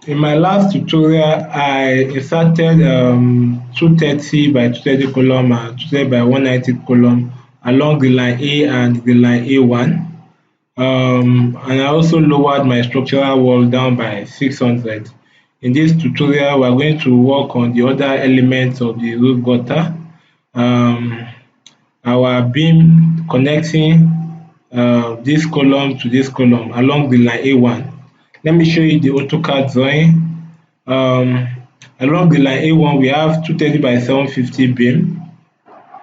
In my last tutorial, I inserted 230 by 230 column and 230 by 190 column along the line A and the line A1. And I also lowered my structural wall down by 600. In this tutorial, we are going to work on the other elements of the roof gutter. Our beam connecting this column to this column along the line A1. Let me show you the AutoCAD drawing. Along the line A1, we have 230 by 750 beam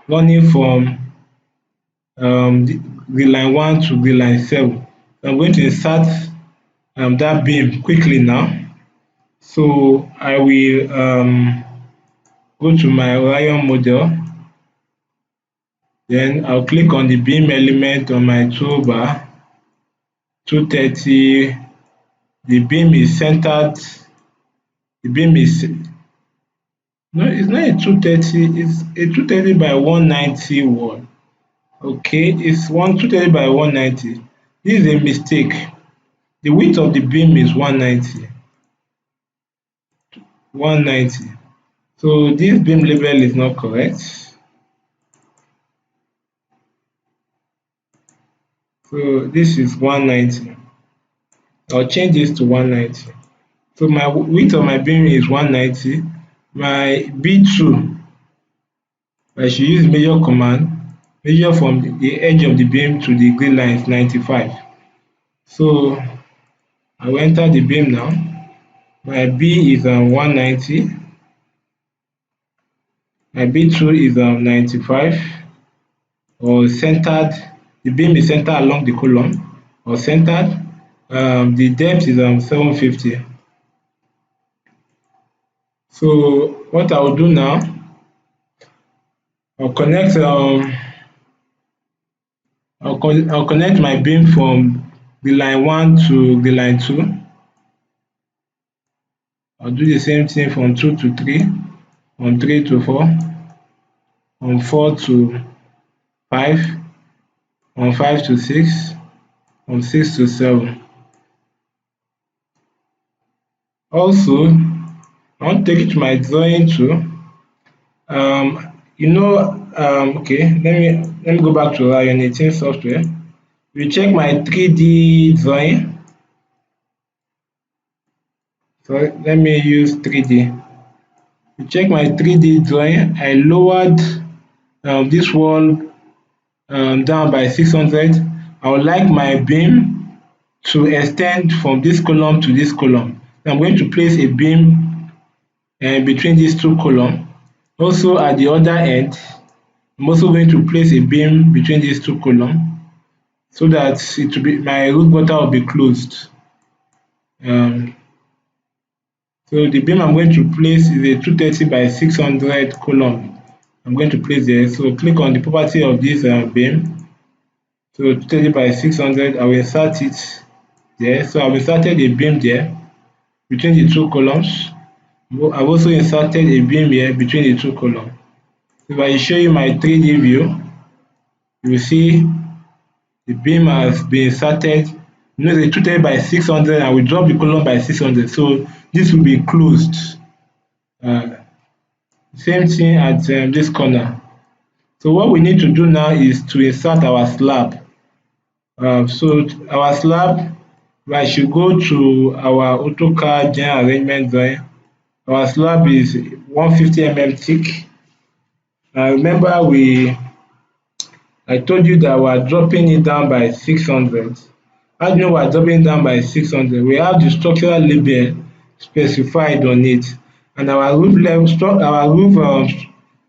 running from the line 1 to the line 7. I'm going to insert that beam quickly now. So I will go to my Orion model. Then I'll click on the beam element on my toolbar. 230. The beam is centered. The beam is no, it's not a 230. It's a 230 by 190 wall. Okay, it's 230 by 190. This is a mistake. The width of the beam is 190. 190. So this beam level is not correct. So this is 190. I'll change this to 190. So my width of my beam is 190. My B2, I should use measure command. Measure from the edge of the beam to the grid line is 95. So I will enter the beam now. My B is 190. My B2 is 95 or centered. The beam is centered along the column or centered. The depth is 750. So what I will do now, I'll connect my beam from the line 1 to the line 2. I'll do the same thing from 2 to 3, from 3 to 4, from 4 to 5, from 5 to 6, from 6 to 7. Also, I want to take it to my drawing tool. Okay, let me go back to Orion 18 software. You check my 3D drawing. So let me use 3D. You check my 3D drawing. I lowered this wall down by 600. I would like my beam to extend from this column to this column. I'm going to place a beam between these two columns. Also at the other end, I'm also going to place a beam between these two columns so that my roof gutter will be closed. So the beam I'm going to place is a 230 by 600 column. I'm going to place there. So click on the property of this beam. So 230 by 600, I will insert it there. So I've inserted a beam there between the two columns. I've also inserted a beam here between the two columns. If I show you my 3D view, you will see the beam has been inserted. You know, the 230 by 600, and we drop the column by 600. So this will be closed. Same thing at this corner. So what we need to do now is to insert our slab. So our slab, I should go to our AutoCAD general arrangement drawing. Our slab is 150 mm thick. Remember I told you that we are dropping it down by 600. How do you know we are dropping it down by 600? We have the structural label specified on it, and our roof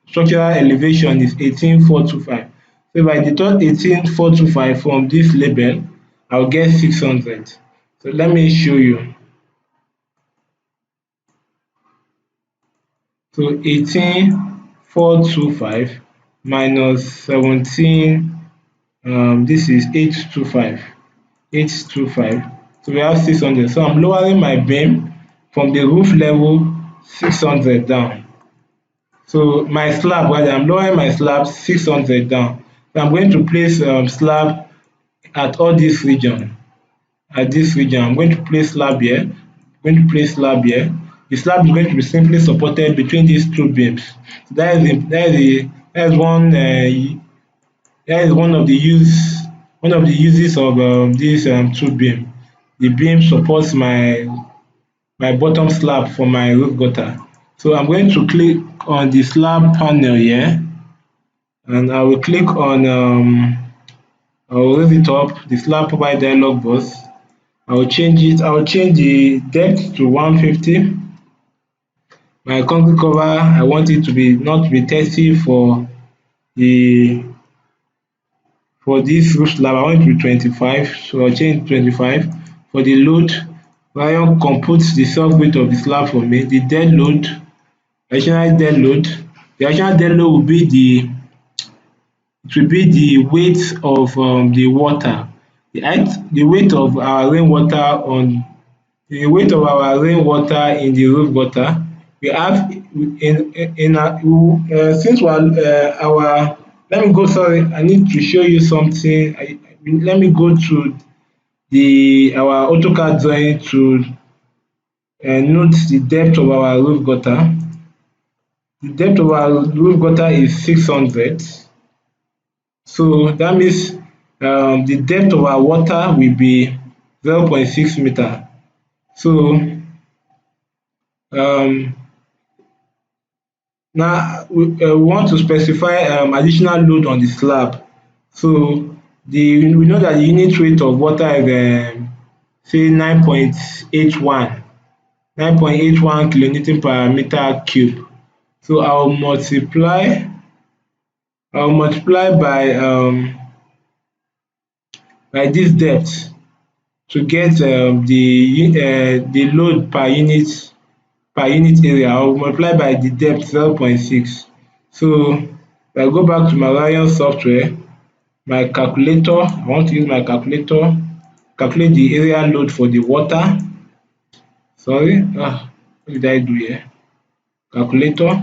structural elevation is 18,425. So if I deduct 18,425 from this label, I'll get 600. So let me show you. So 18,425 minus 17, this is 825. 825. So we have 600. So I'm lowering my beam from the roof level 600 down. So my slab, rather, I'm lowering my slab 600 down. So I'm going to place slab at all this region. At this region, I'm going to place slab here. going to place slab here. The slab is going to be simply supported between these two beams. So that is one of the uses of this two beam. The beam supports my bottom slab for my roof gutter. So I'm going to click on the slab panel here, and I will click on I will raise it up, the slab provide dialog box. I will change the depth to 150. My concrete cover, I want it to be not to be 30 the for this roof slab. I want it to be 25, so I'll change 25. For the load, Orion computes the self weight of the slab for me. The dead load, additional dead load. The additional dead load will be the weight of the water. The weight of our rainwater in the roof gutter. We have since our let me go, sorry, I need to show you something. Let me go to our AutoCAD drawing to note the depth of our roof gutter. The depth of our roof gutter is 600. So that means the depth of our water will be 0.6 meter. So now we want to specify additional load on the slab. So we know that the unit weight of water is say 9.81 kilonewton per meter cube. So I'll multiply by this depth to get the load per unit area. I'll multiply by the depth 0.6. So if I go back to my Orion software, my calculator, I want to use my calculator, calculate the area load for the water. Sorry, what did I do here? Calculator.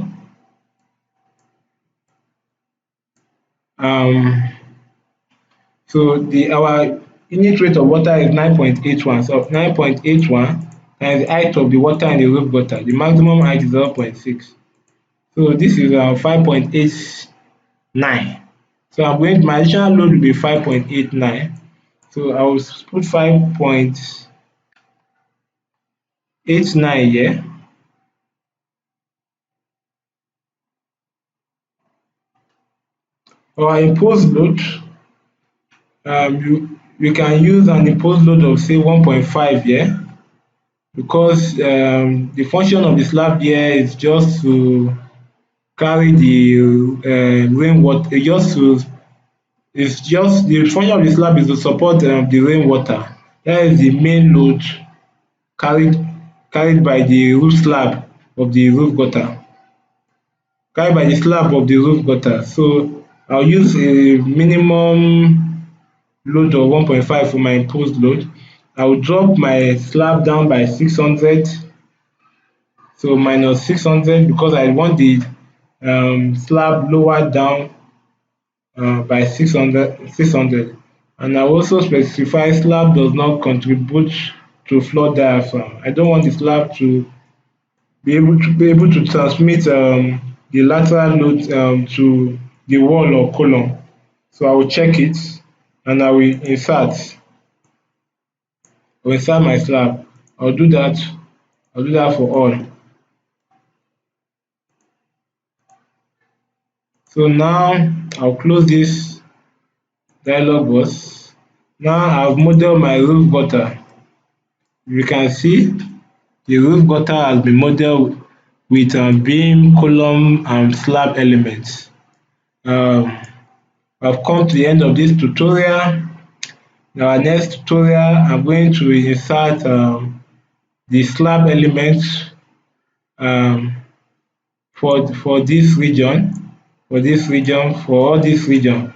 So our unit weight of water is 9.81. So 9.81 times the height of the water in the roof gutter. The maximum height is 0.6. So this is 5.89. So my additional load will be 5.89. So I will put 5.89 here. Our imposed load, we can use an imposed load of say 1.5 here, because the function of the slab here is just to carry the rainwater. The function of the slab is to support the rainwater. That is the main load carried by the roof slab of the roof gutter. So I'll use a minimum load of 1.5 for my imposed load. I will drop my slab down by 600. So minus 600, because I want the slab lower down by 600. And I also specify slab does not contribute to floor diaphragm. I don't want the slab to be able to transmit the lateral load to the wall or column. So I will check it, and I will insert my slab. I'll do that for all. So now I'll close this dialog box. Now I've modeled my roof gutter. You can see the roof gutter has been modeled with beam, column, and slab elements. I've come to the end of this tutorial. In our next tutorial, I'm going to insert the slab elements for this region. For all this region,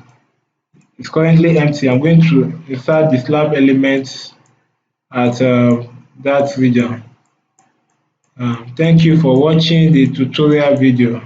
it's currently empty. I'm going to insert the slab elements at that region. Thank you for watching the tutorial video.